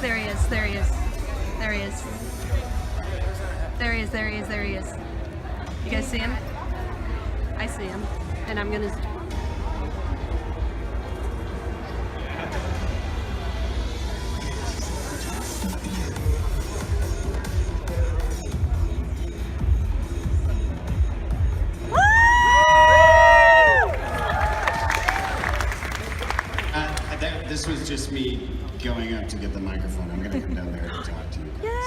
There he is. There he is. There he is. There he is. There he is. There he is. You guys see him? I see him. And I'm gonna. This was just me going up to get the microphone. I'm gonna come down there and talk to you guys.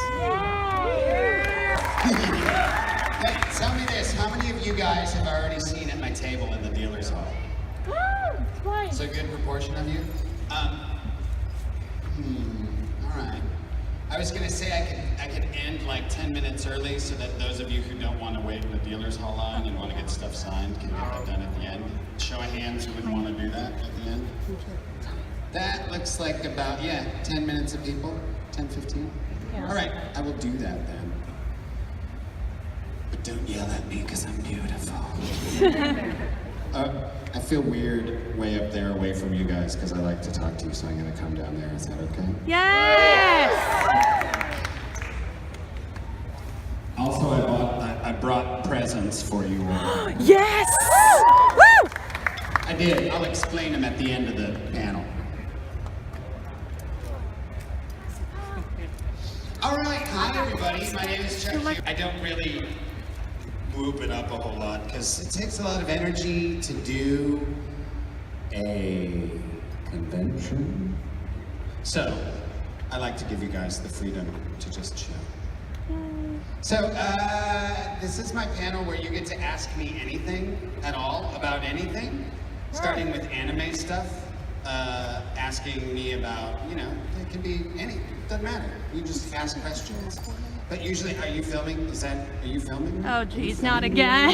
Hey, tell me this, how many of you guys have already seen at my table in the dealer's hall? Twice. So a good proportion of you? All right. I was gonna say I could end like 10 minutes early so that those of you who don't want to wait in the dealer's hall line and want to get stuff signed can get that done at the end. Show of hands who would want to do that at the end. That looks like about, 10 minutes of people, 10, 15. Yeah. All right, I will do that then. But don't yell at me because I'm beautiful. I feel weird way up there away from you guys because I like to talk to you, so I'm gonna come down there. Is that okay? Yes! Also, I brought presents for you all. Yes! Woo! I did. I'll explain them at the end of the panel. All right, hi everybody. My name is Chuck. I don't really whoop it up a whole lot because it takes a lot of energy to do a convention. So, I like to give you guys the freedom to just chill. So, this is my panel where you get to ask me anything at all about anything, starting with anime stuff, asking me about, it can be anything. Doesn't matter. You just ask questions. But usually, are you filming? Are you filming? Oh geez, not again.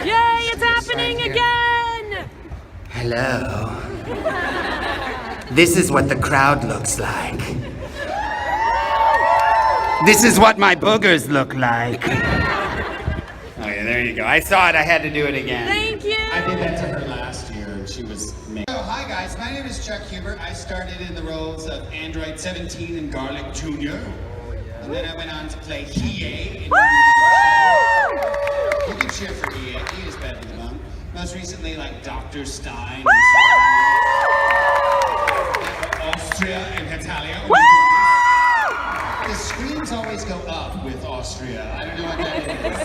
Yay, it's happening again! Hello. This is what the crowd looks like. This is what my boogers look like. Okay, there you go. I saw it. I had to do it again. Thank you! I did that to her last year, and she was amazing. So, hi guys, my name is Chuck Huber. I started in the roles of Android 17 and Garlic Jr. And then I went on to play Hiei. You can cheer for Hiei. He is better than Bum. Most recently, like Dr. Stein. Austria and Italia. The screens always go up with Austria. I don't know what that is.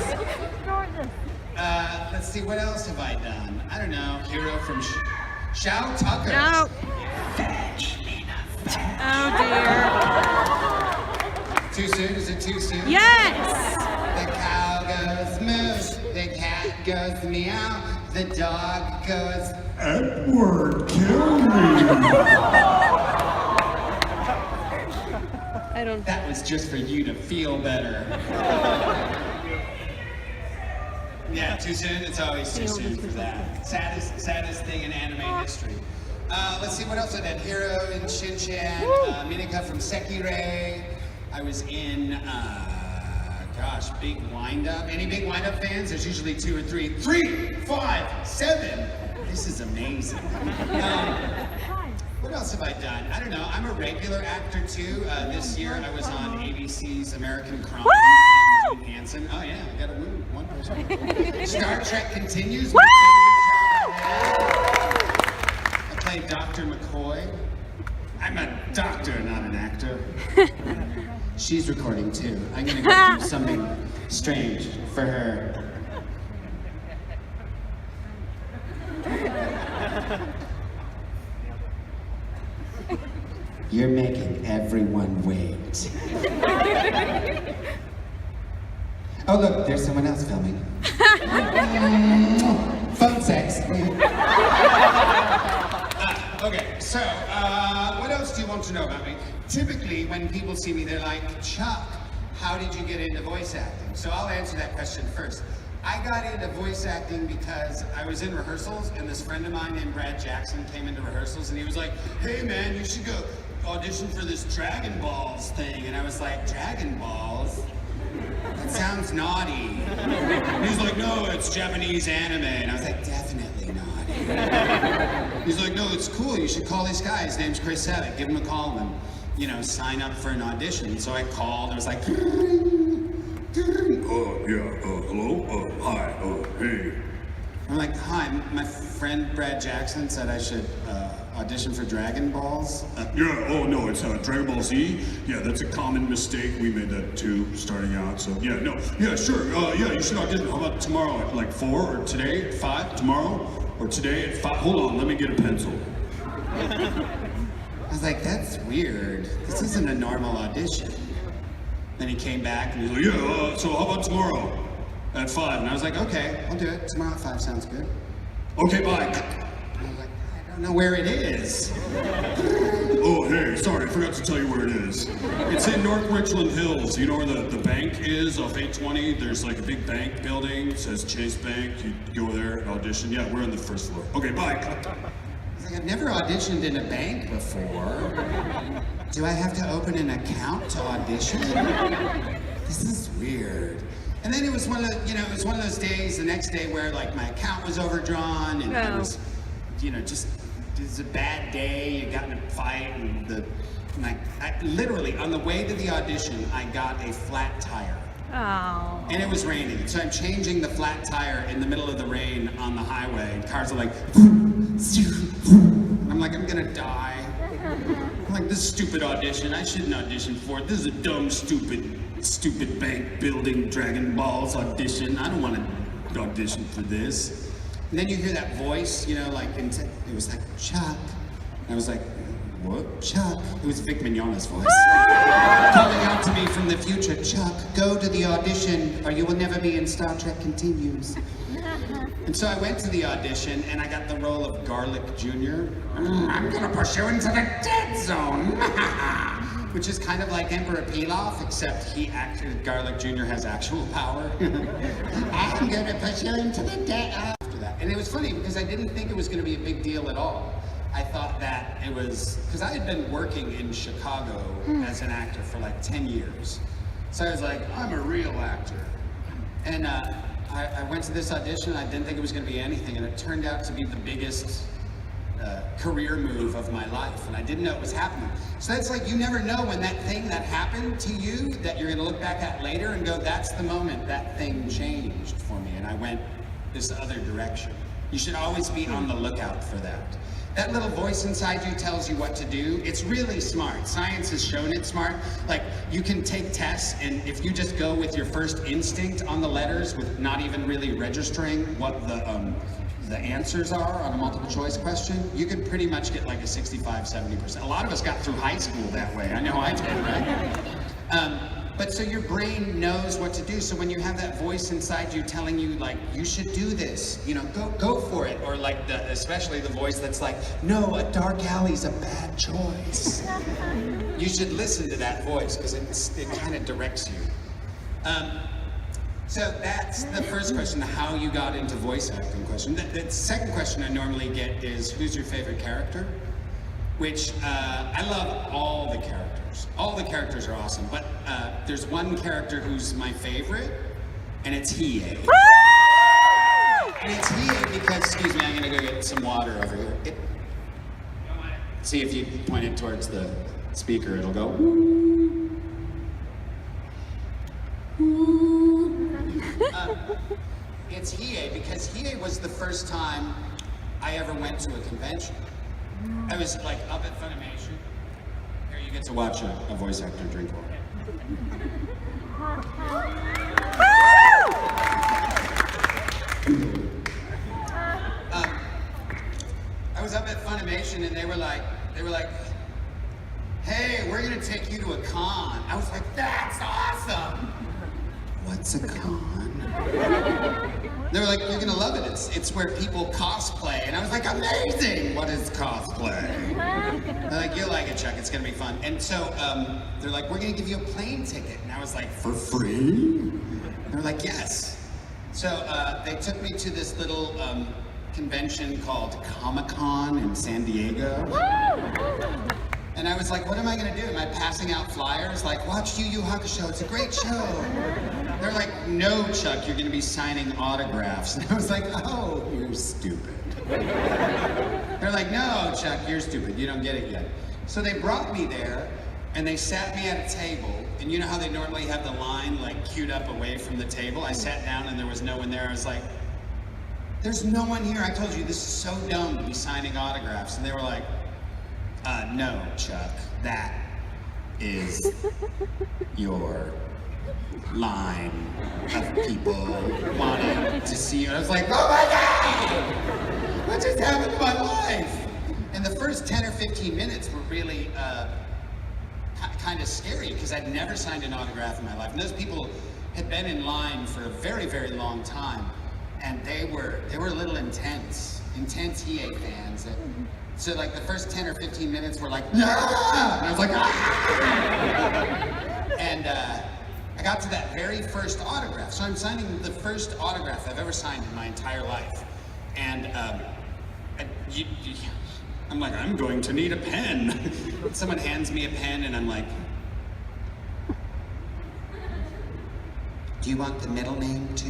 Let's see, what else have I done? I don't know. Hero from Shao Tucker. No. Oh dear. Too soon? Is it too soon? Yes! The cow goes moo, the cat goes meow, the dog goes, Edward, kill me. I don't. That was just for you to feel better. Yeah, too soon? It's always too soon for that. Saddest thing in anime history. Let's see what else I did. Hero in Shin-Chan, Minika from Sekirei. I was in, Big Wind-Up. Any Big Wind-Up fans? There's usually 2 or 3. 3, 5, 7. This is amazing. What else have I done? I don't know. I'm a regular actor too. This year I was on ABC's American Crime. Woo! Hansen. Oh yeah, I got a woo. One person. Star Trek Continues. My favorite job. I played Dr. McCoy. I'm a doctor, not an actor. She's recording too. I'm gonna go do something strange for her. You're making everyone wait. Oh look, there's someone else filming. Phone sex. Okay, so what else do you want to know about me? Typically, when people see me, they're like, Chuck, how did you get into voice acting? So I'll answer that question first. I got into voice acting because I was in rehearsals, and this friend of mine named Brad Jackson came into rehearsals, and he was like, hey man, you should go audition for this Dragon Balls thing. And I was like, Dragon Balls? That sounds naughty. And he's like, no, it's Japanese anime. And I was like, definitely naughty. He's like, no, it's cool. You should call this guy. His name's Chris Savick. Give him a call. And you know, sign up for an audition. So I called, it was like, Yeah, hello, hi, hey. I'm like, hi, my friend Brad Jackson said I should audition for Dragon Balls. Yeah, oh no, it's Dragon Ball Z. Yeah, that's a common mistake. We made that too, starting out. So yeah, no, yeah, sure. Yeah, you should audition. How about tomorrow at like 4 or today at 5? Tomorrow or today at 5? Hold on, let me get a pencil. I was like, that's weird. This isn't a normal audition. Then he came back and he was like, Yeah, so how about tomorrow at 5? and I was like, okay, I'll do it. Tomorrow at 5 sounds good. Okay, bye. I was like, I don't know where it is. Oh, hey, sorry, I forgot to tell you where it is. It's in North Richland Hills. You know where the bank is off 820? There's like a big bank building. It says Chase Bank. You go there and audition. Yeah, we're on the first floor. Okay, bye. I was like, I've never auditioned in a bank before. Do I have to open an account to audition? This is weird. And then it was one of the, it was one of those days, the next day, where like my account was overdrawn and I was, just it was a bad day. You got in a fight and literally on the way to the audition, I got a flat tire. Oh. And it was raining, so I'm changing the flat tire in the middle of the rain on the highway. And cars are like, I'm like, I'm gonna die. I'm like, this stupid audition, I shouldn't audition for it. This is a dumb, stupid bank building Dragon Balls audition. I don't want to audition for this. And then you hear that voice, it was like, Chuck. And I was like, what? Chuck. It was Vic Mignogna's voice. Calling out to me from the future, Chuck, go to the audition or you will never be in Star Trek Continues. And so I went to the audition and I got the role of Garlic Jr. I'm gonna push you into the dead zone. Which is kind of like Emperor Pilaf, except Garlic Jr. has actual power. I'm gonna push you into the dead after that. And it was funny because I didn't think it was gonna be a big deal at all. I thought that it was, because I had been working in Chicago as an actor for like 10 years. So I was like, I'm a real actor. And I went to this audition, I didn't think it was gonna be anything, and it turned out to be the biggest career move of my life, and I didn't know it was happening. So that's like, you never know when that thing that happened to you that you're gonna look back at later and go, that's the moment that thing changed for me, and I went this other direction. You should always be on the lookout for that. That little voice inside you tells you what to do. It's really smart. Science has shown it smart. Like, you can take tests, and if you just go with your first instinct on the letters with not even really registering what the answers are on a multiple choice question, you can pretty much get like a 65-70%. A lot of us got through high school that way. I know I did, right? But so your brain knows what to do. So when you have that voice inside you telling you like, you should do this, go for it. Or like especially the voice that's like, no, a dark alley's a bad choice. You should listen to that voice because it kind of directs you. So that's the first question, the how you got into voice acting question. The second question I normally get is, who's your favorite character? Which, I love all the characters. All the characters are awesome, but there's one character who's my favorite, and it's Hiei. And it's Hiei because, excuse me, I'm gonna go get some water over here. See if you point it towards the speaker, it'll go. It's Hiei because Hiei was the first time I ever went to a convention. I was like up at Funimation. Here you get to watch a voice actor drink water. I was up at Funimation and they were like, hey, we're gonna take you to a con. I was like, that's awesome. What's a con? They were like, you're gonna love it. It's where people cosplay. And I was like, amazing! What is cosplay? They're like, you'll like it, Chuck. It's gonna be fun. And so they're like, we're gonna give you a plane ticket. And I was like, for free? They were like, yes. So they took me to this little convention called Comic-Con in San Diego. And I was like, what am I gonna do? Am I passing out flyers? Like, watch Yu Yu Hakusho, it's a great show. They're like, no, Chuck, you're gonna be signing autographs. And I was like, oh, you're stupid. They're like, no, Chuck, you're stupid, you don't get it yet. So they brought me there, And they sat me at a table, and you know how they normally have the line like queued up away from the table? I sat down and there was no one there. I was like, there's no one here. I told you this is so dumb to be signing autographs. And they were like, no, Chuck, that is your line of people wanting to see you. And I was like, oh my God! What just happened to my life? And the first 10 or 15 minutes were really kind of scary because I'd never signed an autograph in my life. And those people had been in line for a very, very long time. And they were a little intense EA fans. So like the first 10 or 15 minutes were like, yeah! And I was like, ah! And I got to that very first autograph. So I'm signing the first autograph I've ever signed in my entire life. And I'm like, I'm going to need a pen. Someone hands me a pen and I'm like, do you want the middle name too?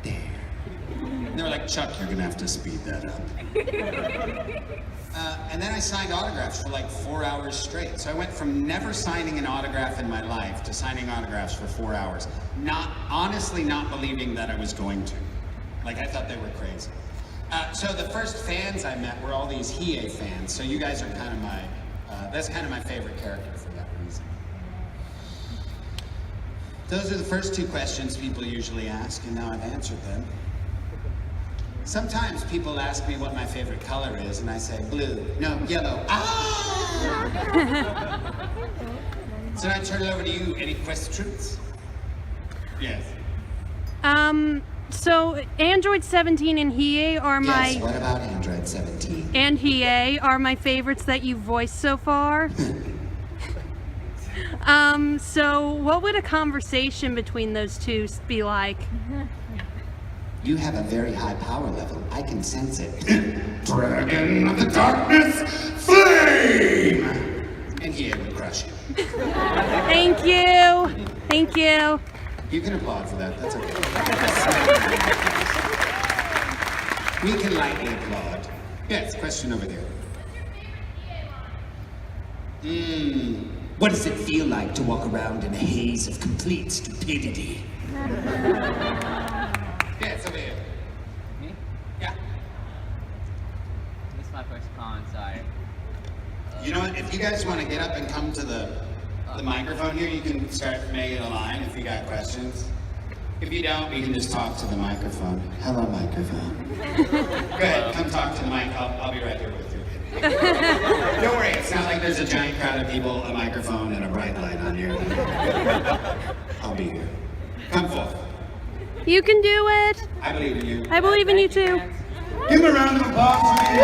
There. And they were like, Chuck, you're gonna have to speed that up. And then I signed autographs for like 4 hours straight. So I went from never signing an autograph in my life to signing autographs for 4 hours. Honestly not believing that I was going to. Like I thought they were crazy. So the first fans I met were all these Hiei fans. So you guys are kind of that's kind of my favorite character for that reason. Those are the first two questions people usually ask, and now I've answered them. Sometimes people ask me what my favorite color is, and I say blue. No, yellow. Ah! So I turn it over to you. Any questions? Yes. So Android 17 and Hiei are my... Yes, what about Android 17? And Hiei are my favorites that you've voiced so far. So what would a conversation between those two be like? You have a very high power level. I can sense it. Dragon of the darkness, flame! And Hiei would crush you. Thank you. Thank you. You can applaud for that, that's okay. We can lightly applaud. Yes, question over there. What does it feel like to walk around in a haze of complete stupidity? Yeah, it's over here. Me? Yeah. This is my first con, sorry. You know what, if you guys want to get up and come to the microphone here, you can start making a line if you got questions. If you don't, you can just talk to the microphone. Hello, microphone. Go ahead, come talk to the mic. I'll be right here with you. Don't worry, it's not like there's a giant crowd of people, a microphone, and a bright light on here. I'll be here. Come forth. You can do it. I believe in you. I believe in you too. Give him a round of applause for me.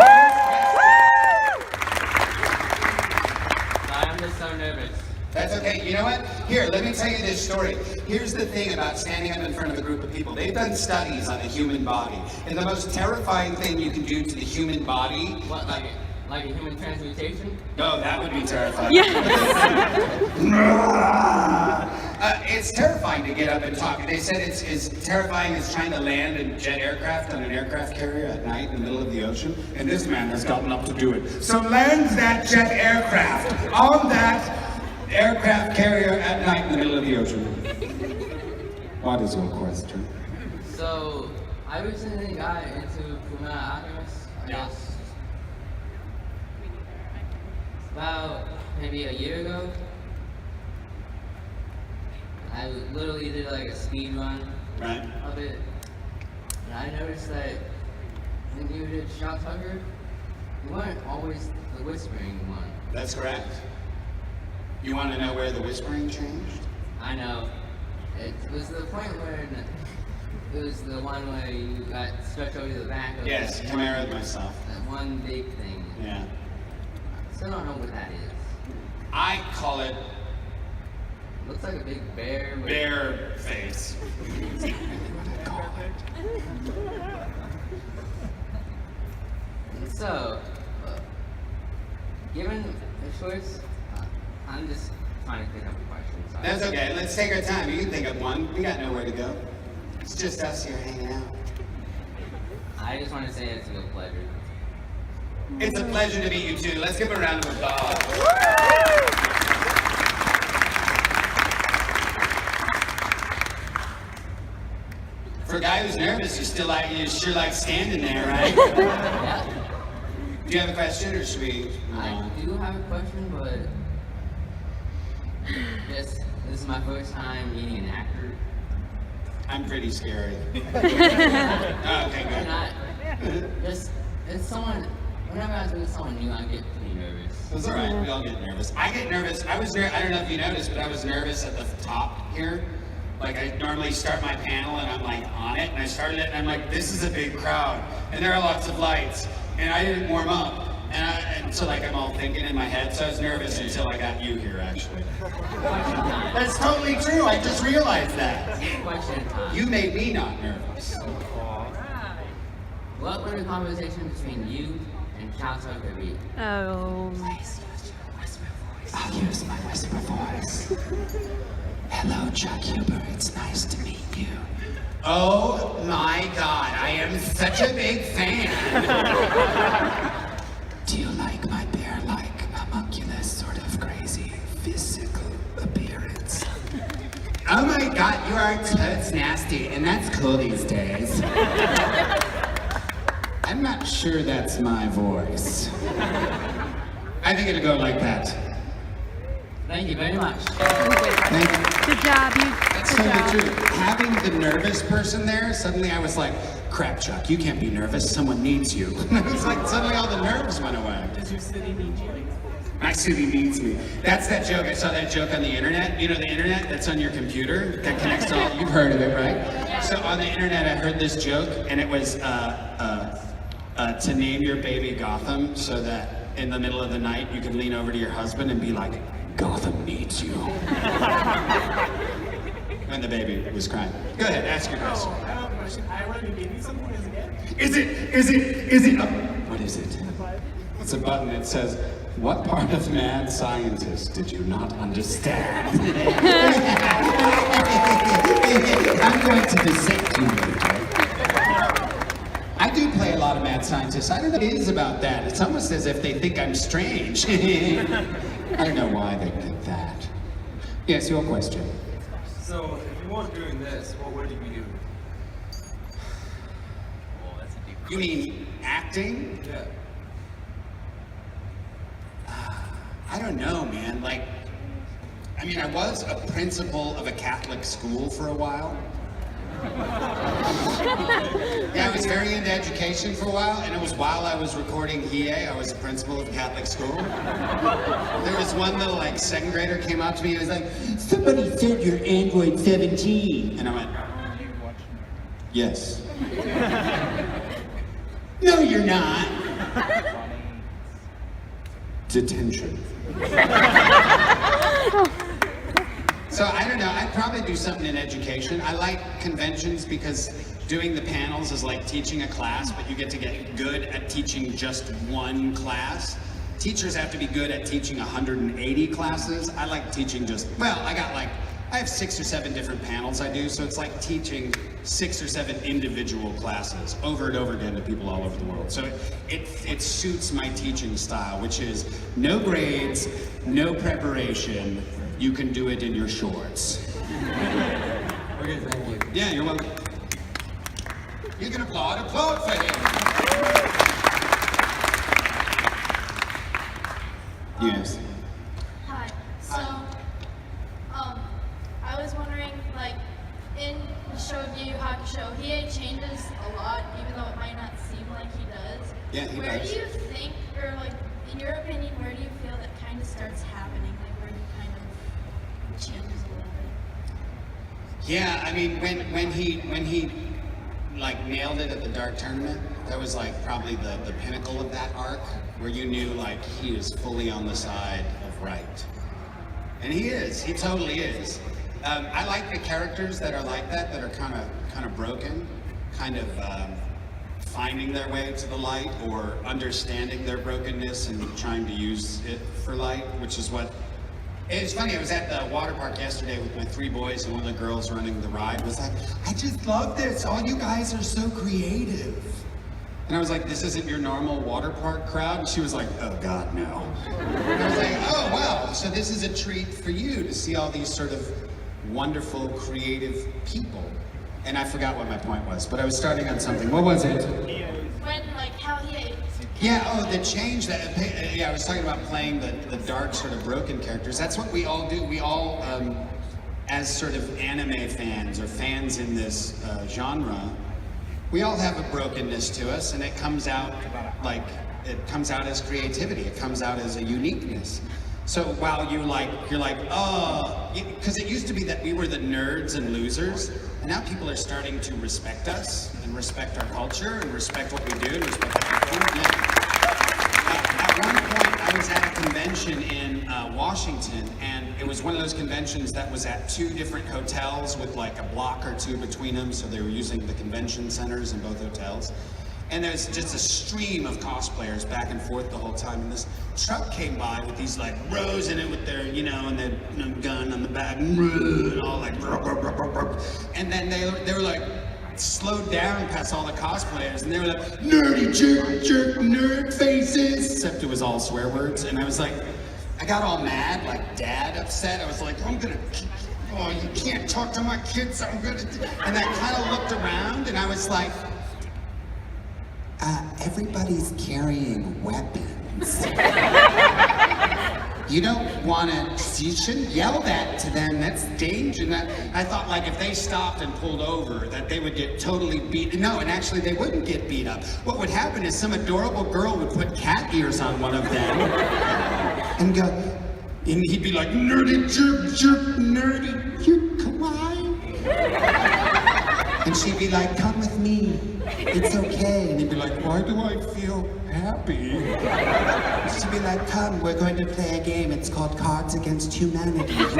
Sorry, I'm just so nervous. That's okay. You know what? Here, let me tell you this story. Here's the thing about standing up in front of a group of people. They've done studies on the human body. And the most terrifying thing you can do to the human body... What, like a human transmutation? No, that would be terrifying. Yeah. It's terrifying to get up and talk. They said it's as terrifying as trying to land a jet aircraft on an aircraft carrier at night in the middle of the ocean. And this man has gotten up to do it. So lands that jet aircraft on that aircraft carrier at night in the middle of the ocean. What is your question? So, I recently got into Kumara Alchemist, I guess. About maybe a year ago. I literally did like a speed run Right? of it. And I noticed that when you did Shock Tucker, you weren't always the whispering one. That's correct. You want to know where the whispering changed? I know. It was the point where it was the one where you got stretched over the back of Yes, that Chimera myself. one big thing. Yeah. Still don't know what that is. I call it Looks like a big bear. With bear face. So, given the choice, I'm just trying to think of a question. Sorry. That's okay. Let's take our time. You can think of one. We got nowhere to go. It's just us here hanging out. I just want to say it's a real pleasure. It's a pleasure to meet you too. Let's give a round of applause. For a guy who's nervous, you sure like standing there, right? Do you have a question, or should we? I do have a question, but this is my first time meeting an actor. I'm pretty scary. Oh, okay, And good. it's someone, whenever I was with someone new, I get pretty nervous. It's all right. We all get nervous. I get nervous. I don't know if you noticed, but I was nervous at the top here. Like I normally start my panel and I'm like on it, and I started it and I'm like, this is a big crowd, and there are lots of lights, and I didn't warm up, and so like I'm all thinking in my head. So I was nervous until I got you here, actually. That's totally true. I just realized that. Question time. You made me not nervous. What would a conversation between you and Cal Tucker be? Oh. I'll use my whisper voice. Hello, Chuck Huber. It's nice to meet you. Oh my God, I am such a big fan. Do you like my bear-like, homunculus, sort of crazy physical appearance? Oh my God, you are totes nasty, and that's cool these days. I'm not sure that's my voice. I think it'll go like that. Thank you very much. Thank you. Good job, you. That's Good totally job. true. Having the nervous person there, suddenly I was like, crap, Chuck, you can't be nervous. Someone needs you. It's like suddenly all the nerves went away. Does your city need you? My city needs me. That's that joke. I saw that joke on the internet. You know the internet that's on your computer that connects to all. You've heard of it, right? So on the internet, I heard this joke, and it was to name your baby Gotham, so that in the middle of the night you can lean over to your husband and be like, Gotham needs you. When the baby was crying. Go ahead, ask your question. I have a question. I want to give you something as a gift. Is it? What is it? It's a button that says, what part of mad scientist did you not understand? I'm going to dissect you later. I do play a lot of mad scientists. I don't know what it is about that. It's almost as if they think I'm strange. I don't know why they think that. Yes, your question. So, if you weren't doing this, what would you be doing? You mean acting? Yeah. I don't know, man. Like, I mean, I was a principal of a Catholic school for a while. Yeah, I was very into education for a while, and it was while I was recording EA, I was a principal of a Catholic school. There was one little, like, second grader came up to me and was like, somebody said you're Android 17. And I went, yes. No, you're not. Detention. So I don't know, I'd probably do something in education. I like conventions because doing the panels is like teaching a class, but you get to get good at teaching just one class. Teachers have to be good at teaching 180 classes. I like teaching I have 6 or 7 different panels I do, so it's like teaching 6 or 7 individual classes over and over again to people all over the world. So it suits my teaching style, which is no grades, no preparation. You can do it in your shorts. Okay, thank you. Yeah, you're welcome. You can applaud for him. Yes. Hi. So, I was wondering, like, in the show Yu Hakusho, he changes a lot, even though it might not seem like he does. Yeah, he Where does. do you think, or like, in your opinion, where do you feel that kind of starts happening? Like, where he kind of changes a little bit? Yeah, I mean, when he like nailed it at the Dark Tournament, that was like probably the pinnacle of that arc, where you knew like he is fully on the side of right. And he is, he totally is. I like the characters that are like that are kind of broken, kind of finding their way to the light or understanding their brokenness and trying to use it for light, which is what. It's funny, I was at the water park yesterday with my 3 boys, and one of the girls running the ride was like, I just love this. All you guys are so creative. And I was like, this isn't your normal water park crowd? And she was like, oh God, no. And I was like, oh wow, so this is a treat for you to see all these sort of wonderful, creative people. And I forgot what my point was, but I was starting on something. What was it? When, like, how he. Yeah, oh, the change that, yeah, I was talking about playing the dark, sort of broken characters. That's what we all do. We all, as sort of anime fans or fans in this genre, we all have a brokenness to us, and it comes out as creativity. It comes out as a uniqueness. So while you're like, oh, because it used to be that we were the nerds and losers, and now people are starting to respect us and respect our culture and respect what we do and respect our culture. At one point, I was at a convention in Washington, and it was one of those conventions that was at 2 different hotels with like a block or 2 between them, so they were using the convention centers in both hotels. And there's just a stream of cosplayers back and forth the whole time, and this truck came by with these like rows in it with their, and their gun on the back, and all like, and then they were like, slowed down past all the cosplayers, and they were like, nerdy jerk nerd faces, except it was all swear words. And I was like, I got all mad, like dad upset. I was like, oh, you can't talk to my kids, I'm gonna, and I kind of looked around, and I was like, everybody's carrying weapons. You don't want to, you shouldn't yell that to them, that's danger. I thought like if they stopped and pulled over that they would get totally beat. No, and actually they wouldn't get beat up. What would happen is some adorable girl would put cat ears on one of them and go, and he'd be like, nerdy jerk, nerdy, you're kawaii. And she'd be like, come with me, it's okay. And he'd be like, why do I feel happy? She'd be like, come, we're going to play a game. It's called Cards Against Humanity. This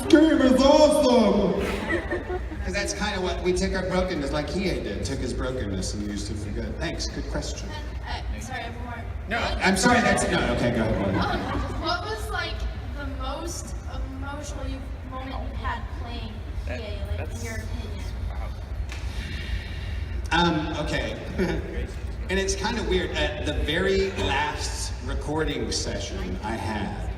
game is awesome! Because that's kind of what we took our brokenness, like Hiei did, took his brokenness and used it for good. Thanks, good question. Sorry, I have one more. No, I'm sorry, no, okay, go ahead. What was like the most emotional moment you had playing Hiei, like in your opinion? Okay. And it's kind of weird. At the very last recording session I had,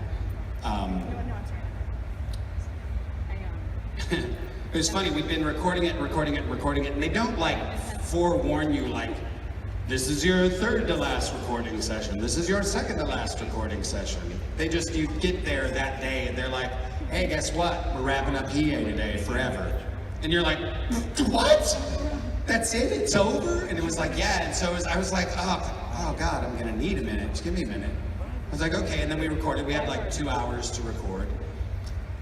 it was funny, we've been recording it, and they don't like forewarn you like, this is your 3rd to last recording session, this is your 2nd to last recording session. They just, you get there that day and they're like, hey, guess what? We're wrapping up Hiei today forever. And you're like, what? That's it? It's over? And it was like, yeah. And so I was like, oh God, I'm gonna need a minute. Just give me a minute. I was like, okay. And then we recorded. We had like 2 hours to record.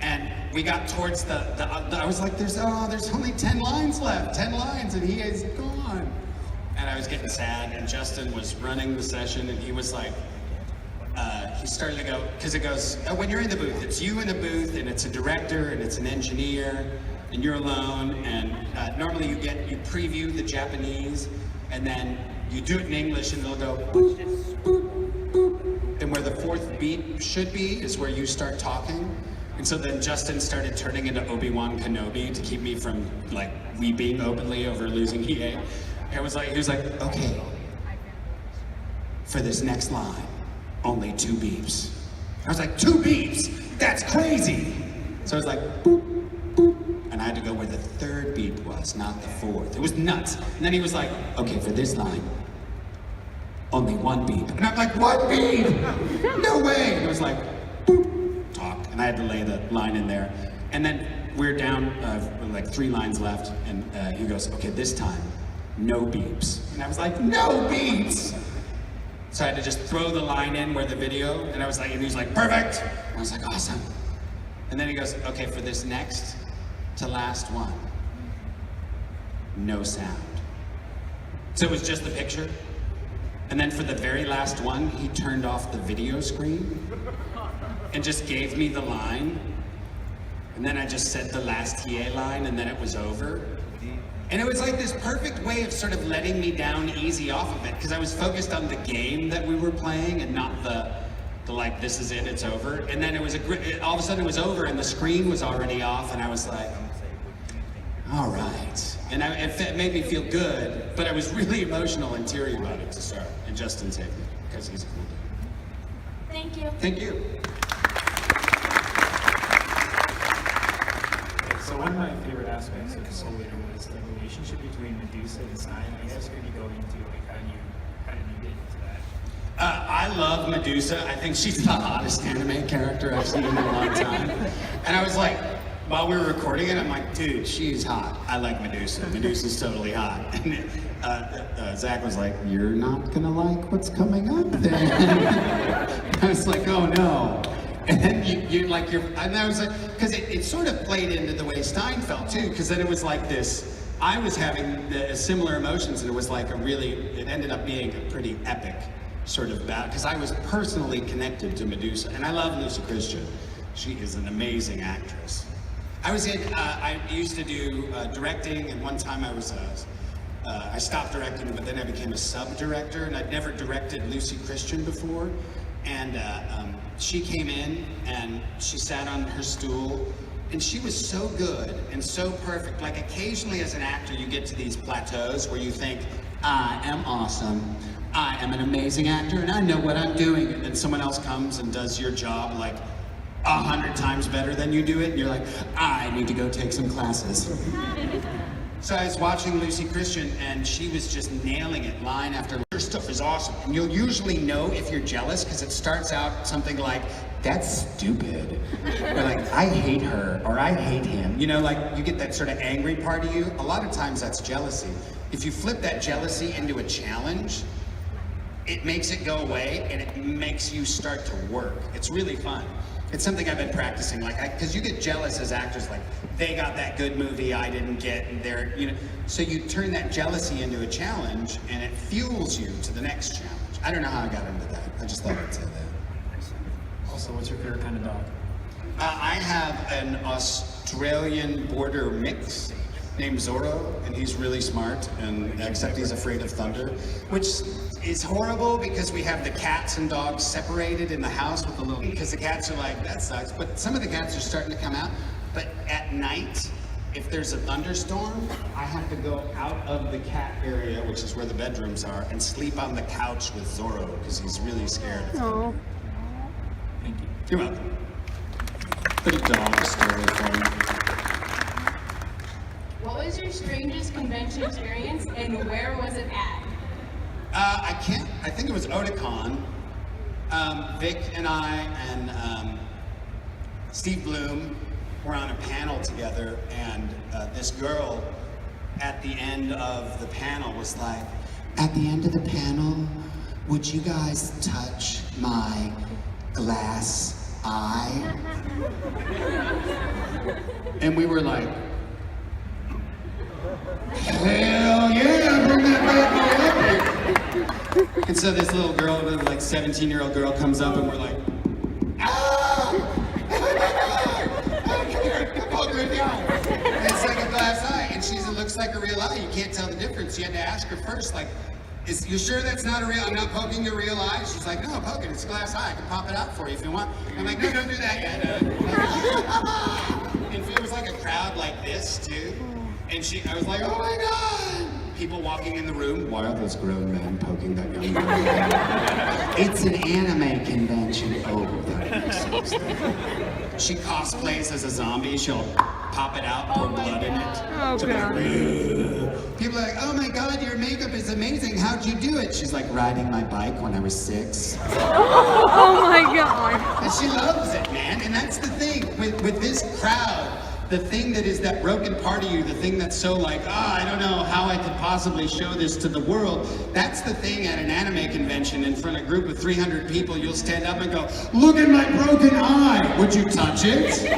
And we got towards I was like, there's only 10 lines left. 10 lines, and he is gone. And I was getting sad. And Justin was running the session, and he was like, he started to go, because it goes, when you're in the booth, it's you in the booth, and it's a director, and it's an engineer, and you're alone, and normally you preview the Japanese, and then you do it in English, and they'll go boop, boop, boop, and where the 4th beat should be is where you start talking. And so then Justin started turning into Obi-Wan Kenobi to keep me from like weeping openly over losing Hiei. He was like, okay, for this next line, only 2 beeps. I was like, 2 beeps? That's crazy! So I was like, boop, boop. And I had to go where the 3rd beep was, not the 4th. It was nuts. And then he was like, okay, for this line, only 1 beep. And I'm like, 1 beep? No way! And it was like, boop, talk. And I had to lay the line in there. And then we're down like 3 lines left, and he goes, okay, this time, no beeps. And I was like, no beeps! So I had to just throw the line in where the video, and I was like, and he was like, perfect! And I was like, awesome. And then he goes, okay, for this next to last one, no sound. So it was just the picture. And then for the very last one, he turned off the video screen and just gave me the line. And then I just said the last Hiei line, and then it was over. And it was like this perfect way of sort of letting me down easy off of it, because I was focused on the game that we were playing and not the like, this is it, it's over. And then it was all of a sudden it was over and the screen was already off, and I was like, all right. And it made me feel good, but I was really emotional and teary about it to start. And Justin saved me, because he's a cool dude. Thank you. Thank you. So one of my favorite aspects of Soul Eater was the relationship between Medusa and Sign. I guess could you go into like how did you get into that? I love Medusa. I think she's the hottest anime character I've seen in a long time. And I was like, while we were recording it, I'm like, dude, she's hot. I like Medusa. Medusa's totally hot. And Zach was like, you're not gonna like what's coming up then. I was like, oh no. And then and I was like, because it sort of played into the way Stein felt too, because then it was like this, I was having similar emotions, and it was like it ended up being a pretty epic sort of battle, because I was personally connected to Medusa, and I love Lucy Christian. She is an amazing actress. I used to do directing, and one time I stopped directing, but then I became a sub-director, and I'd never directed Lucy Christian before. And she came in, and she sat on her stool, and she was so good and so perfect. Like, occasionally as an actor, you get to these plateaus where you think, I am awesome. I am an amazing actor, and I know what I'm doing. And then someone else comes and does your job like 100 times better than you do it, and you're like, I need to go take some classes. So I was watching Lucy Christian, and she was just nailing it line after line. Her stuff is awesome, and you'll usually know if you're jealous, because it starts out something like, that's stupid, or like, I hate her, or I hate him. You know, like, you get that sort of angry part of you. A lot of times that's jealousy. If you flip that jealousy into a challenge, it makes it go away, and it makes you start to work. It's really fun. It's something I've been practicing, like, because you get jealous as actors, like, they got that good movie I didn't get, and they're, you know, so you turn that jealousy into a challenge, and it fuels you to the next challenge. I don't know how I got into that. I just thought I'd say that. Also, what's your favorite kind of dog? I have an Australian border mix named Zorro, and he's really smart, and except he's afraid of thunder, which is horrible because we have the cats and dogs separated in the house with the little, because the cats are like, that sucks, but some of the cats are starting to come out. But at night, if there's a thunderstorm, I have to go out of the cat area, which is where the bedrooms are, and sleep on the couch with Zorro, because he's really scared of thunder. Thank you. You're welcome. Put a dog story for me. What was your strangest convention experience, and where was it at? I think it was Otakon. Vic and I and Steve Bloom were on a panel together, and this girl at the end of the panel was like, at the end of the panel, would you guys touch my glass eye? And we were like, hell yeah, bring that bad boy up here. And so this little girl, like 17-year-old girl, comes up, and we're like, ah! Come here, come poke her in the eye. And it's like a glass eye, and it looks like a real eye. You can't tell the difference. You had to ask her first, like, you sure that's not a real, I'm not poking your real eye? She's like, no, I'm poking, it's a glass eye. I can pop it out for you if you want. I'm like, no, don't do that yet. And it was like a crowd like this, too. And I was like, oh my God! People walking in the room, why are those grown men poking that young girl? It's an anime convention. Oh, that makes sense. She cosplays as a zombie. She'll pop it out, pour blood in it. Oh, God. People are like, oh my God, your makeup is amazing. How'd you do it? She's like, riding my bike when I was 6. Oh my God. And she loves it, man. And that's the thing with this crowd. The thing that is that broken part of you, the thing that's so like, I don't know how I could possibly show this to the world. That's the thing at an anime convention in front of a group of 300 people. You'll stand up and go, look at my broken eye. Would you touch it?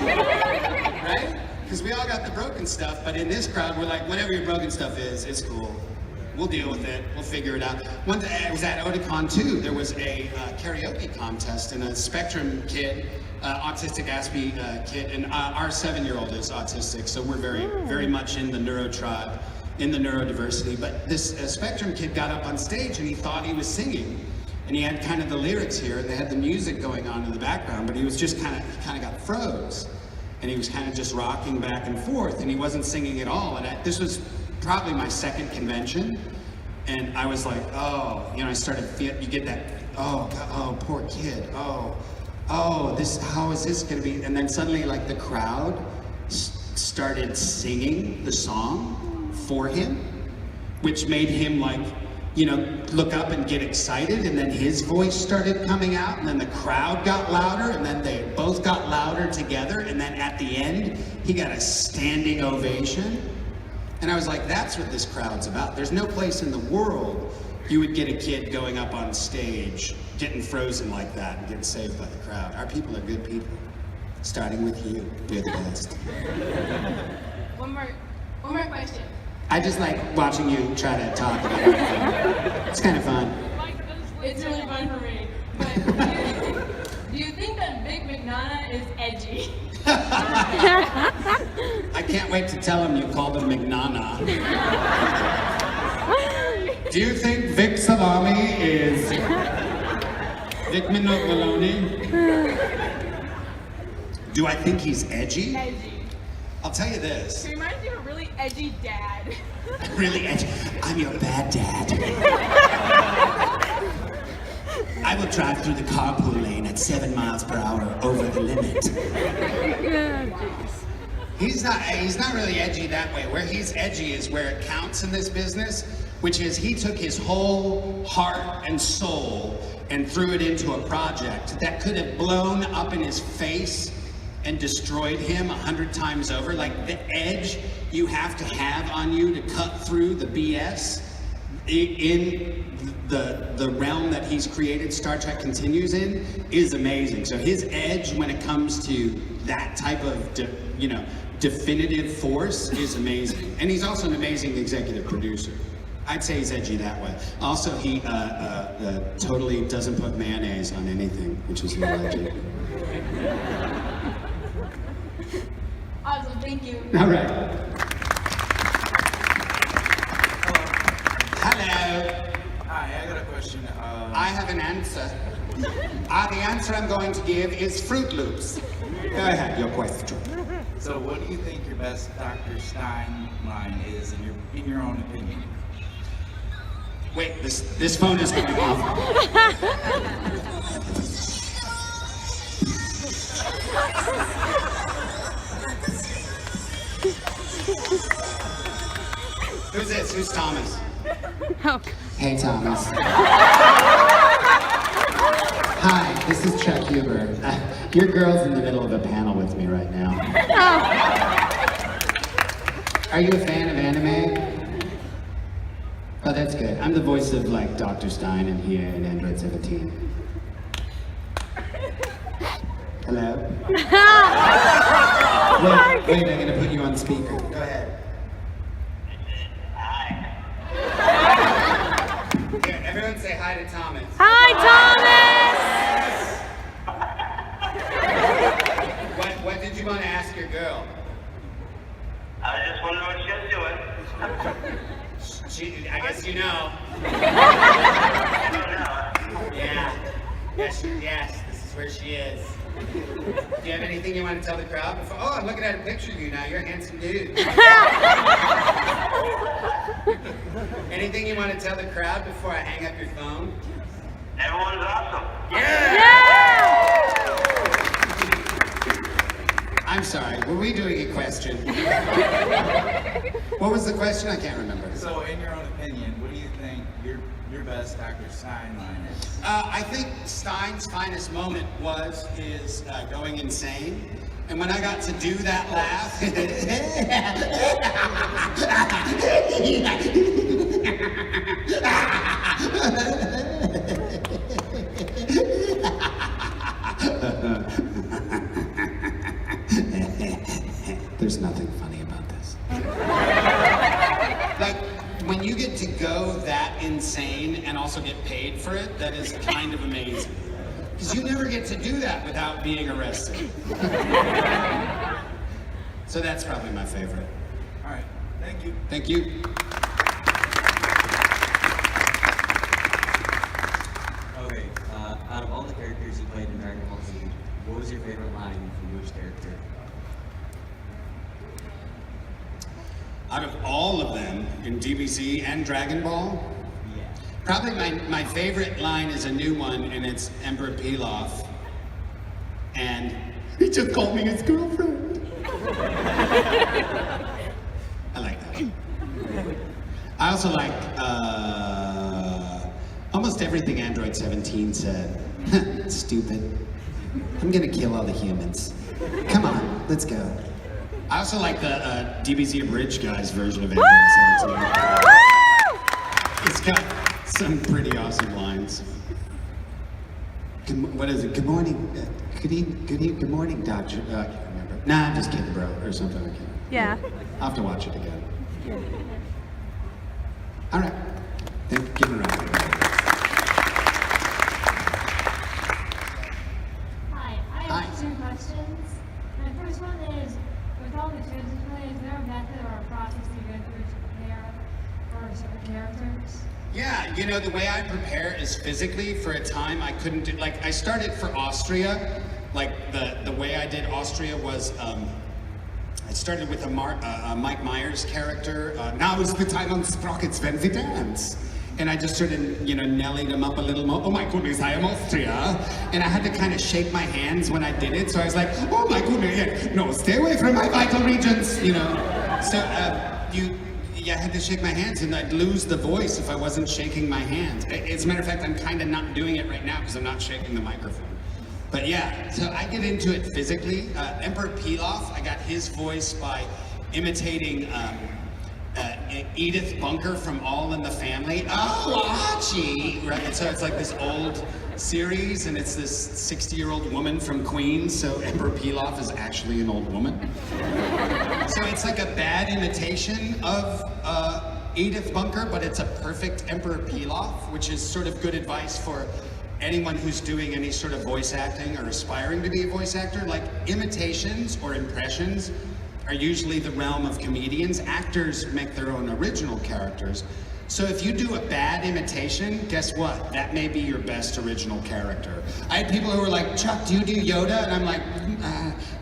Right? Because we all got the broken stuff, but in this crowd, we're like, whatever your broken stuff is, it's cool. We'll deal with it. We'll figure it out. One day, I was at Otakon too. There was a karaoke contest, and a Spectrum kid, autistic Aspie kid, and our 7-year-old is autistic, so we're very much in the neuro tribe, in the neurodiversity. But this Spectrum kid got up on stage, and he thought he was singing, and he had kind of the lyrics here, and they had the music going on in the background, but he was just kind of got froze, and he was kind of just rocking back and forth, and he wasn't singing at all. And this was probably my second convention, and I was like, oh, you know, I started feeling, you get that, oh, God, oh, poor kid, oh, this, how is this gonna be? And then suddenly, like, the crowd started singing the song for him, which made him, like, you know, look up and get excited, and then his voice started coming out, and then the crowd got louder, and then they both got louder together, and then at the end, he got a standing ovation. And I was like, that's what this crowd's about. There's no place in the world you would get a kid going up on stage, getting frozen like that, and getting saved by the crowd. Our people are good people, starting with you. You're the best. One more question. I just like watching you try to talk about it. It's kind of fun. It's really fun for me. But do you think that Vic McNana is edgy? I can't wait to tell him you called him McNana. Do you think Vic Salami is Vic Maloney? Do I think he's edgy? Edgy. I'll tell you this. He reminds me of a really edgy dad. Really edgy. I'm your bad dad. I will drive through the carpool lane at 7 miles per hour over the limit. He's not really edgy that way. Where he's edgy is where it counts in this business, which is he took his whole heart and soul and threw it into a project that could have blown up in his face and destroyed him 100 times over. Like, the edge you have to have on you to cut through the BS in the realm that he's created Star Trek Continues in is amazing. So his edge when it comes to that type of definitive force is amazing. And he's also an amazing executive producer. I'd say he's edgy that way. Also, he totally doesn't put mayonnaise on anything, which is real edgy. Awesome, thank you. All right. Hello. Hi, I got a question. I have an answer. The answer I'm going to give is Fruit Loops. Go ahead, your question. So, what do you think your best Dr. Stein line is in your own opinion? Wait, this phone is going off. Who's this? Who's Thomas? Oh. Hey, Thomas. Hi, this is Chuck Huber. Your girl's in the middle of a panel with me right now. Are you a fan of anime? Oh, that's good. I'm the voice of, like, Dr. Stein and here in Android 17. Hello? Wait, I'm gonna put you on speaker. Go ahead. Here, everyone say hi to Thomas. Hi, Thomas! What did you want to ask your girl? I was just wondering what she was doing. I guess you know. I don't know. Yeah. Yes, this is where she is. Do you have anything you want to tell the crowd before? Oh, I'm looking at a picture of you now. You're a handsome dude. Anything you want to tell the crowd before I hang up your phone? Everyone's awesome. Yeah! I'm sorry, were we doing a question? What was the question? I can't remember. So, in your own opinion, what do you think your best Dr. Stein line is? I think Stein's finest moment was his going insane. And when I got to do that laugh, there's nothing funny about this. Like, when you get to go that insane and also get paid for it, that is kind of amazing. Because you never get to do that without being arrested. So that's probably my favorite. All right, thank you. Thank you. Okay, out of all the characters you played in Dragon Ball Z, what was your favorite line from which character? Out of all of them, in DBZ and Dragon Ball. Probably my favorite line is a new one, and it's Emperor Pilaf. And he just called me his girlfriend. I like that one. I also like almost everything Android 17 said. Stupid. I'm gonna kill all the humans. Come on, let's go. I also like the DBZ Abridged guys version of Android 17. It's got some pretty awesome lines. What is it? Good morning. Good morning, Doctor. I can't remember. Nah, I'm just kidding, bro, or something like that. Yeah. I'll have to watch it again. All right. Give it a round. Hi, I have 2 questions. My first one is, with all the changes play, is there a method or a process you go through to prepare for certain characters? Yeah, you know, the way I prepare is physically. For a time, I couldn't do, like, I started for Austria. Like, the way I did Austria was, I started with a Mike Myers character. Now is the time on Sprockets when we dance. And I just started, you know, nailing him up a little more. Oh my goodness, I am Austria. And I had to kind of shake my hands when I did it. So I was like, oh my goodness, yeah, no, stay away from my vital regions, you know. So I had to shake my hands, and I'd lose the voice if I wasn't shaking my hands. As a matter of fact, I'm kind of not doing it right now because I'm not shaking the microphone. But yeah, so I get into it physically. Emperor Pilaf, I got his voice by imitating Edith Bunker from All in the Family. Oh, Archie! Right? And so it's like this old series, and it's this 60-year-old woman from Queens, so Emperor Pilaf is actually an old woman. So it's like a bad imitation of Edith Bunker, but it's a perfect Emperor Pilaf, which is sort of good advice for anyone who's doing any sort of voice acting or aspiring to be a voice actor. Like, imitations or impressions are usually the realm of comedians. Actors make their own original characters. So if you do a bad imitation, guess what? That may be your best original character. I had people who were like, Chuck, do you do Yoda? And I'm like,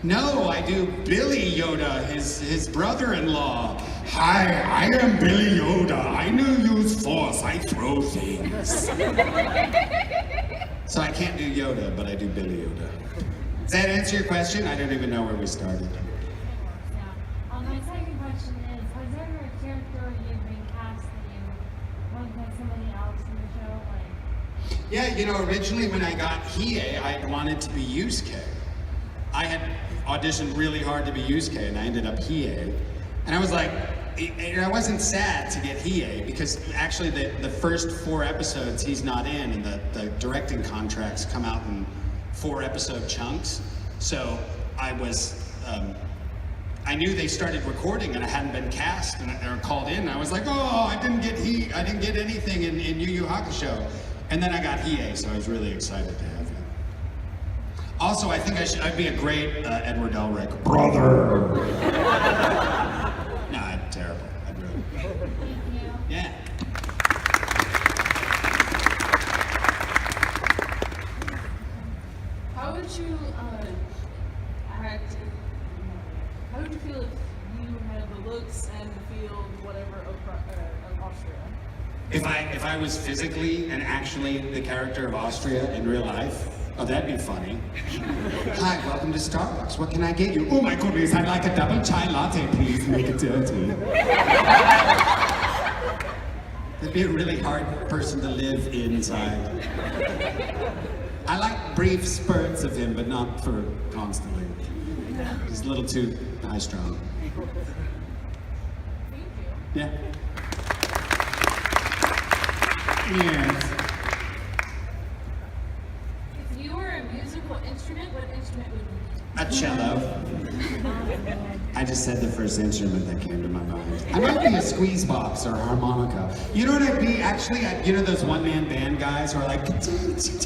no, I do Billy Yoda, his brother-in-law. Hi, I am Billy Yoda. I know use force, I throw things. So I can't do Yoda, but I do Billy Yoda. Does that answer your question? I don't even know where we started. My second question is, has there ever a character you've been cast that you want to play somebody else in the show? Like, yeah, you know, originally when I got Hiei, I wanted to be Yusuke. I had auditioned really hard to be Yusuke, and I ended up Hiei. And I was like, I wasn't sad to get Hiei, because actually the first 4 episodes he's not in, and the directing contracts come out in 4-episode chunks. So I was, I knew they started recording and I hadn't been cast or called in. And I was like, oh, I didn't get anything in Yu Yu Hakusho. And then I got Hiei, so I was really excited to have him. Also, I think I'd be a great Edward Elric brother. No, I'm terrible. I'd really. thank you. Yeah. How would you act? How would you feel if you had the looks and the feel, whatever, of Austria? If I was physically and actually the character of Austria in real life, oh, that'd be funny. Hi, welcome to Starbucks. What can I get you? Oh my goodness, I'd like a double chai latte, please. Make it dirty. That'd be a really hard person to live inside. I like brief spurts of him, but not for constantly. He's a little too high-strung. Thank you. Yeah. Yes. If you were a musical instrument, what instrument would you be? A cello. I just said the first instrument that came to my mind. I might be a squeeze box or harmonica. You know what I'd be? Actually, you know those one-man band guys who are like,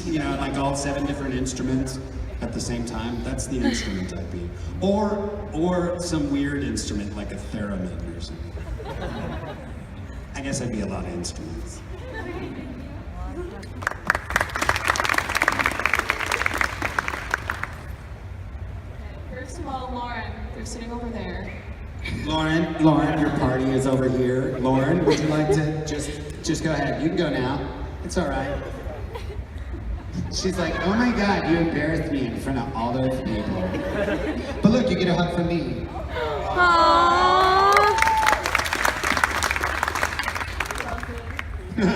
you know, like all 7 different instruments at the same time? That's the instrument I'd be. Or some weird instrument like a theremin or something. I guess I'd be a lot of instruments. First of all, Lauren, you're sitting over there. Lauren, your party is is over here. Lauren, would you like to just go ahead? You can go now. It's all right. She's like, oh my God, you embarrassed me in front of all those people. But look, you get a hug from me. Aww. She's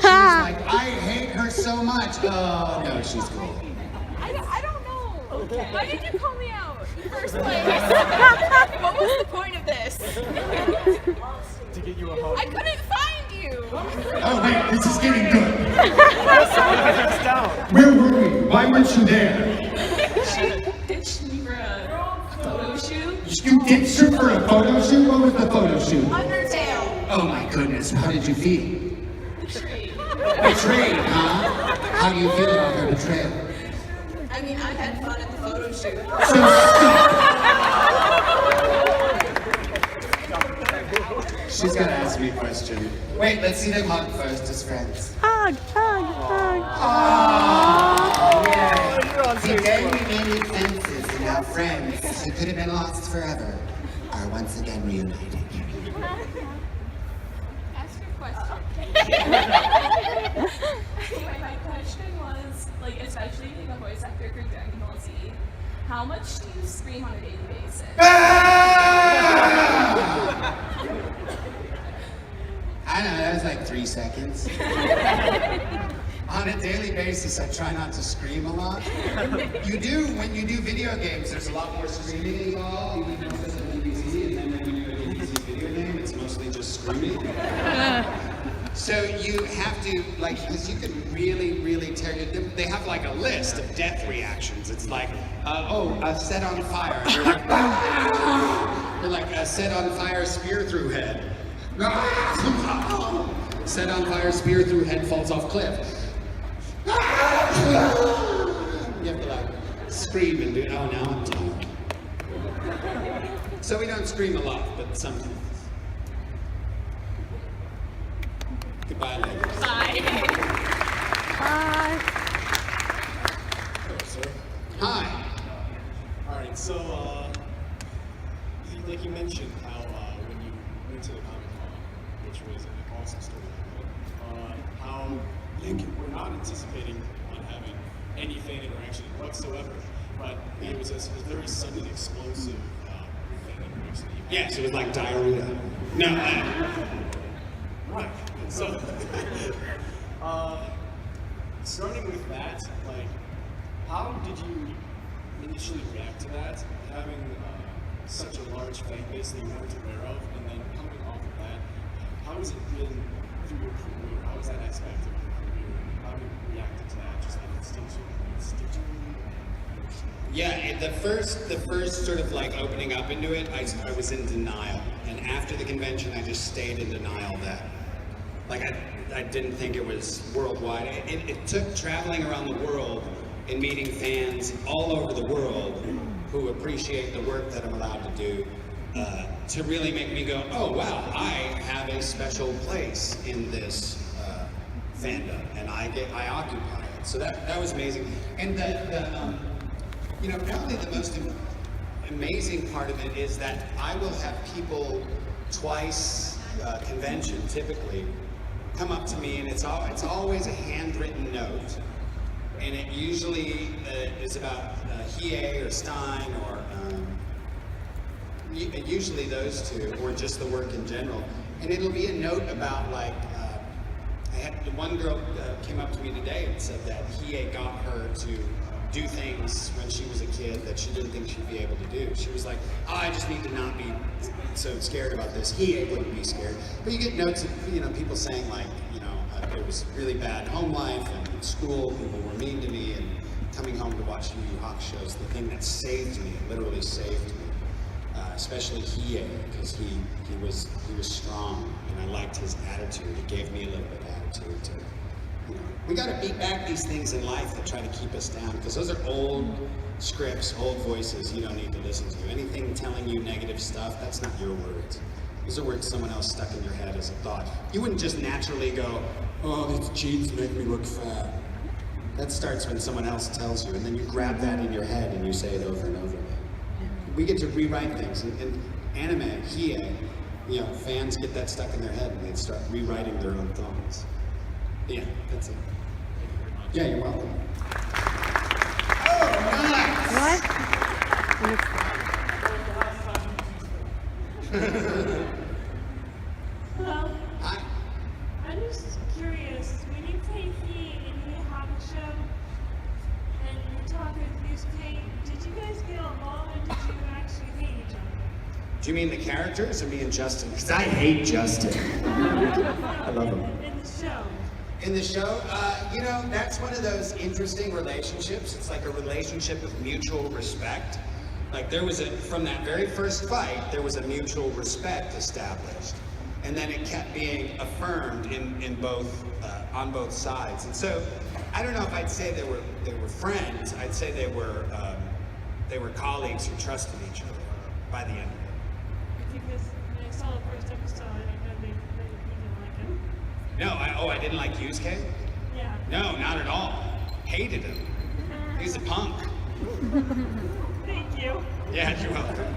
like, I hate her so much. Oh, no, she's cool. I don't know. Okay. Why did you call me out in the first place? What was the point of this? To get you a hug. I couldn't find you. Oh, wait, this is getting good. Hands down. Where were we? Why weren't you there? She ditched me for a photo shoot. You ditched her for a photo shoot? What was the photo shoot? Undertale. Oh my goodness, how did you feel? Betrayed. Betrayed, huh? How do you feel about her betrayal? I mean, I had fun at the photo shoot. So stop! She's gonna ask me a question. Wait, let's see them hug first as friends. Hug, hug, hug. Aww, yeah. Today we made fences and now friends who could have been lost forever are once again reunited. Ask your question. My question was, like, especially being a voice actor for Dragon Ball Z, how much do you scream on a daily basis? I don't know, that was like 3 seconds. On a daily basis, I try not to scream a lot. You do, when you do video games, there's a lot more screaming involved, even though it's a DBZ, and then when you do a DBZ video game, it's mostly just screaming. So you have to, like, because you can really tear your, they have like a list of death reactions. It's like, set on fire. And you're like, you're like, set on fire, spear through head. Set on fire, spear through head, falls off cliff. You have to like scream and do, oh, now I'm tired. So we don't scream a lot, but sometimes. Goodbye, ladies. Bye. Bye. Hello, sir. Hi. All right, so like you mentioned how when you went to the Comic-Con, which was an awesome story, how you were not anticipating on having any fan interaction whatsoever, but it was a very sudden, explosive fan interaction. Yes, it was like diarrhea. No. Right. So, starting with that, like, how did you initially react to that, having such a large fan base that you weren't aware of, and then coming off of that, how has it been through your career? How was that aspect of your career? How have you reacted to that, just like instinctually? Yeah, the first sort of like opening up into it, I was in denial. And after the convention, I just stayed in denial that, like, I didn't think it was worldwide. It took traveling around the world and meeting fans all over the world who appreciate the work that I'm allowed to do to really make me go, oh wow, I have a special place in this fandom, and I occupy it. So that was amazing. And probably the most amazing part of it is that I will have people twice convention typically come up to me, and it's always a handwritten note, and it usually is about Hiei or Stein or usually those two, or just the work in general. And it'll be a note about like, I had one girl came up to me today and said that Hiei got her to do things when she was a kid that she didn't think she'd be able to do. She was like, oh, I just need to not be so scared about this. Hiei wouldn't be scared. But you get notes of, people saying like, it was really bad home life and in school, people were mean to me, and coming home to watch Yu Yu Hakusho is the thing that saved me, literally saved me. Especially Hiei, because he was strong, and I liked his attitude. It gave me a little bit of attitude to, we got to beat back these things in life that try to keep us down, because those are old scripts, old voices you don't need to listen to. Anything telling you negative stuff, that's not your words. Those are words someone else stuck in your head as a thought. You wouldn't just naturally go, oh, these jeans make me look fat. That starts when someone else tells you, and then you grab that in your head and you say it over and over again. We get to rewrite things. In anime, Hiei, you know, fans get that stuck in their head and they start rewriting their own thoughts. Yeah, that's it. Yeah, you're welcome. Oh, nice! Hello. Hi. I'm just curious, when you play He in the Hobbit show and you talk with Yusuke, did you guys get along or did you actually hate each other? Do you mean the characters or me and Justin? Because I hate Justin. I love him. In the show. In the show, you know, that's one of those interesting relationships. It's like a relationship of mutual respect. Like there was from that very first fight, there was a mutual respect established. And then it kept being affirmed in both, on both sides. And so, I don't know if I'd say they were friends. I'd say they were colleagues who trusted each other by the end of it. Because when I saw the first episode, I know they didn't like him. No, I didn't like Yusuke? Yeah. No, not at all. Hated him. He's a punk. Thank you. Yeah, you're welcome.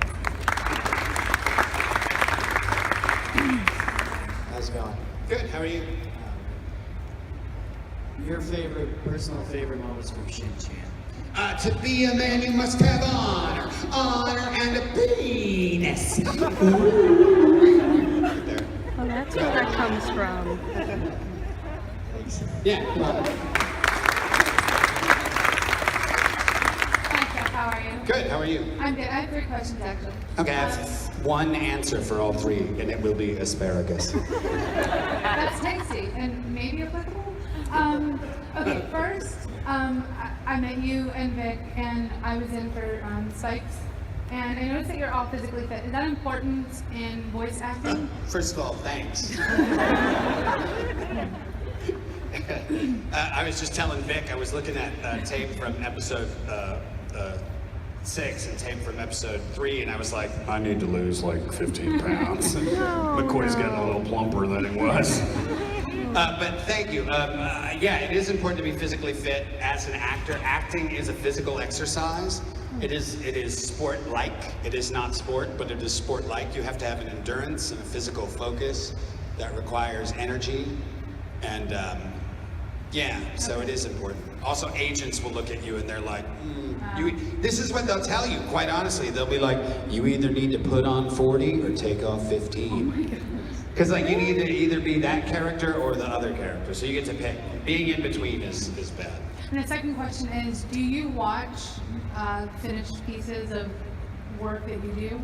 How's it going? Good, how are you? Your personal favorite moments from Shin-Chan? To be a man, you must have honor, and a penis. Right there. Well, that's where that comes from. Yeah, come on. Hi, Jeff. How are you? Good, how are you? I'm good. I have 3 questions, actually. Okay, I have one answer for all 3, and it will be asparagus. That's tasty and maybe applicable. Okay, first, I met you and Vic, and I was in for Spikes, and I noticed that you're all physically fit. Is that important in voice acting? First of all, thanks. I was just telling Vic, I was looking at tape from episode 6 and tape from episode 3, and I was like, I need to lose like 15 pounds. McCoy's getting a little plumper than he was. But thank you. Yeah, it is important to be physically fit as an actor. Acting is a physical exercise. It is sport-like. It is not sport, but it is sport-like. You have to have an endurance and a physical focus that requires energy. And yeah, so it is important. Also, agents will look at you and they're like, this is what they'll tell you, quite honestly. They'll be like, you either need to put on 40 or take off 15. Because like you need to either be that character or the other character, so you get to pick. Being in between is bad. And the second question is, do you watch finished pieces of work that you do?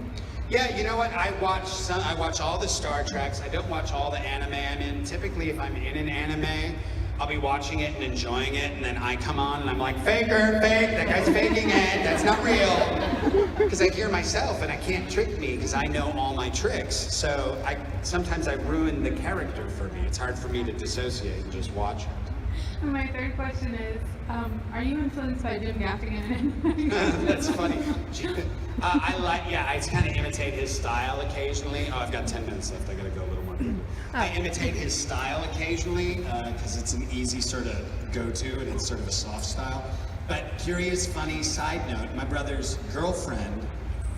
Yeah, you know what? I watch all the Star Treks. I don't watch all the anime I'm in. Typically, if I'm in an anime, I'll be watching it and enjoying it, and then I come on and I'm like, faker, fake, that guy's faking it, that's not real. Because I hear myself and I can't trick me because I know all my tricks. So sometimes I ruin the character for me. It's hard for me to dissociate and just watch it. And my third question is, are you influenced by Jim Gaffigan? That's funny. I kind of imitate his style occasionally. Oh, I've got 10 minutes left. I gotta go a little more. I imitate his style occasionally because it's an easy sort of go-to and it's sort of a soft style. But curious, funny side note, my brother's girlfriend,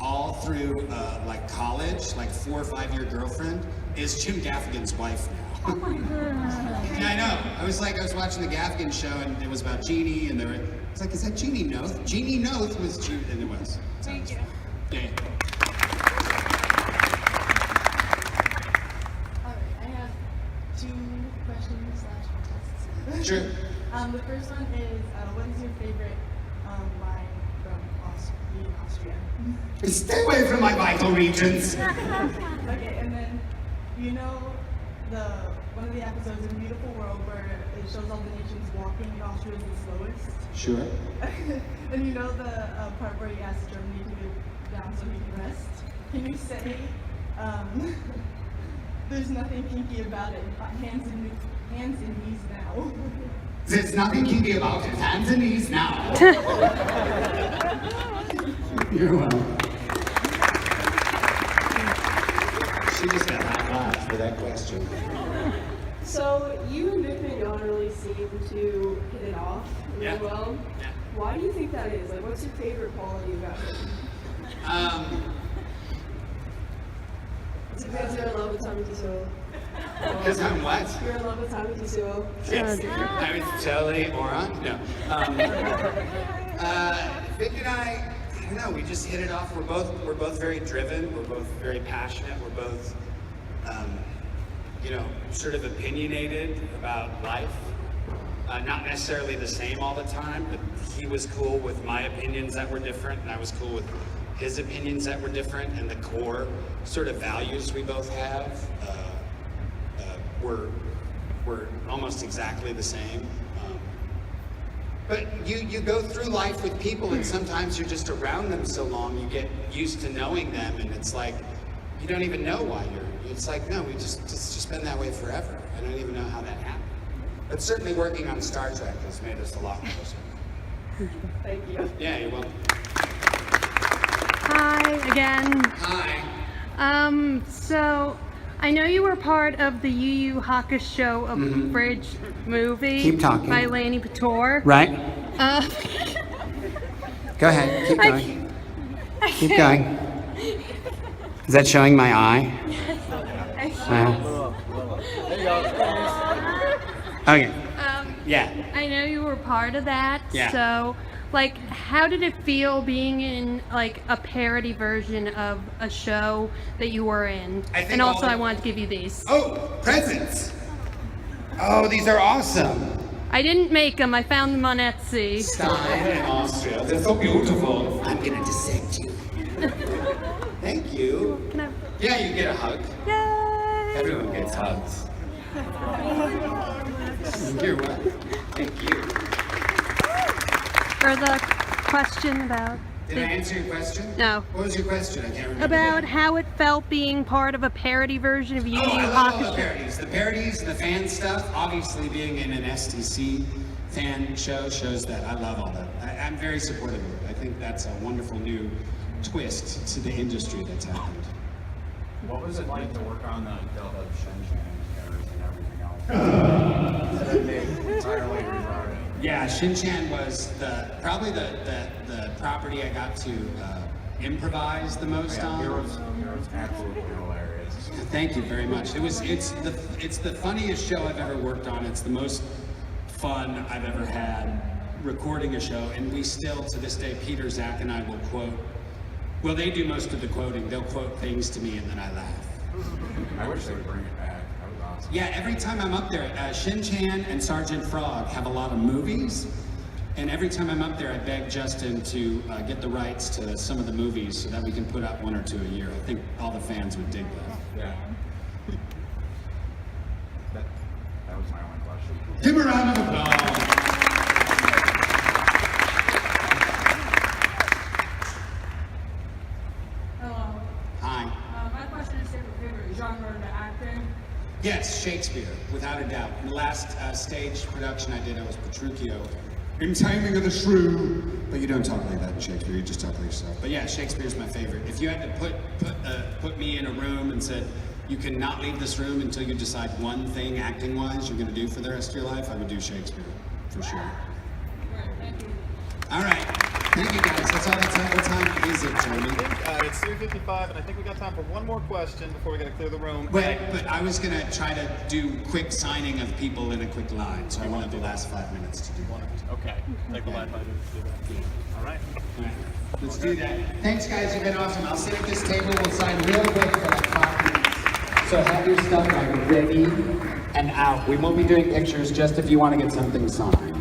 all through like college, like 4 or 5 year girlfriend, is Jim Gaffigan's wife now. Oh my God. Yeah, I know. I was watching the Gaffigan show and it was about Jeannie and it's like, is that Jeannie Noth? Jeannie Noth was Jude, and it was. Thank you. Yeah. Alright, I have 2 questions/requests. Sure. The first one is, what is your favorite line from being Austrian? Stay away from my vital regions. Okay, and then, you know one of the episodes in Beautiful World where it shows all the nations walking and Austria is the slowest? Sure. And you know the part where he asks Germany to get down so he can rest? Can you say, there's nothing kinky about it, hands and knees now? There's nothing kinky about it, hands and knees now. You're welcome. She just got high fives for that question. So you and Vic Mignon really seem to hit it off really well. Yeah. Why do you think that is? Like, what's your favorite quality about him? That's a Because you're in love with Tommy Tisuo. Because I'm what? You're in love with Tommy Tisuo. Yes. I was totally Oron. No. Vic and I don't know. We just hit it off. We're both very driven. We're both very passionate. We're both, sort of opinionated about life. Not necessarily the same all the time, but he was cool with my opinions that were different, and I was cool with his opinions that were different, and the core sort of values we both have were almost exactly the same. But you go through life with people, and sometimes you're just around them so long, you get used to knowing them, and it's like, you don't even know why it's like, no, it's just been that way forever. I don't even know how that happened. But certainly working on Star Trek has made us a lot closer. Thank you. Yeah, you're welcome. Hi again. Hi. So I know you were part of the Yu Yu Hakusho abridged movie. Keep talking. By Lanny Pator. Right. Go ahead. Keep going. Keep going. Is that showing my eye? Okay. Yeah. I know you were part of that. Yeah. So, how did it feel being in a parody version of a show that you were in? And also, I wanted to give you these. Oh, presents. Oh, these are awesome. I didn't make them. I found them on Etsy. Stein in Austria. They're so beautiful. I'm gonna dissect you. Thank you. Can I? Yeah, you get a hug. Yay! Everyone gets hugs. You're welcome. Thank you. For the question about. Did I answer your question? No. What was your question? I can't remember. About how it felt being part of a parody version of Yu Yu I love all the Hakusho. parodies. The parodies, the fan stuff. Obviously, being in an STC fan show shows that. I love all that. I'm very supportive of it. I think that's a wonderful new twist to the industry that's happened. What was it like to work on the Delta of Shin-Chan and everything else? Entirely retarded. Yeah, Shin-Chan was probably the property I got to improvise the most on. It was absolutely hilarious. Thank you very much. It's the funniest show I've ever worked on. It's the most fun I've ever had recording a show, and we still, to this day, Peter, Zach, and I will quote. Well, they do most of the quoting. They'll quote things to me, and then I laugh. I wish they would bring it back. That was awesome. Yeah, every time I'm up there, Shin-Chan and Sergeant Frog have a lot of movies, and every time I'm up there, I beg Justin to get the rights to some of the movies so that we can put out 1 or 2 a year. I think all the fans would dig that. Yeah. That was my only question. Give a round of applause. Hello. Hi. My question is your favorite genre to act in? Yes, Shakespeare, without a doubt. In the last stage production I did, I was Petruchio in Taming of the Shrew. But you don't talk like that in Shakespeare, you just talk like yourself. But yeah, Shakespeare's my favorite. If you had to put me in a room and said, you cannot leave this room until you decide one thing acting-wise you're gonna do for the rest of your life, I would do Shakespeare, for sure. Thank you. All right, thank you guys. That's all the time. What time is it, Jeremy? It's 3:55, and I think we got time for one more question before we gotta clear the room. But I was gonna try to do quick signing of people in a quick line, so I wanted the last 5 minutes to do that. Okay, take the last 5 minutes to do that. All right. Let's do that. Thanks, guys. You've been awesome. I'll sit at this table. We'll sign real quick for like 5 minutes. So have your stuff ready and out. We won't be doing pictures, just if you want to get something signed.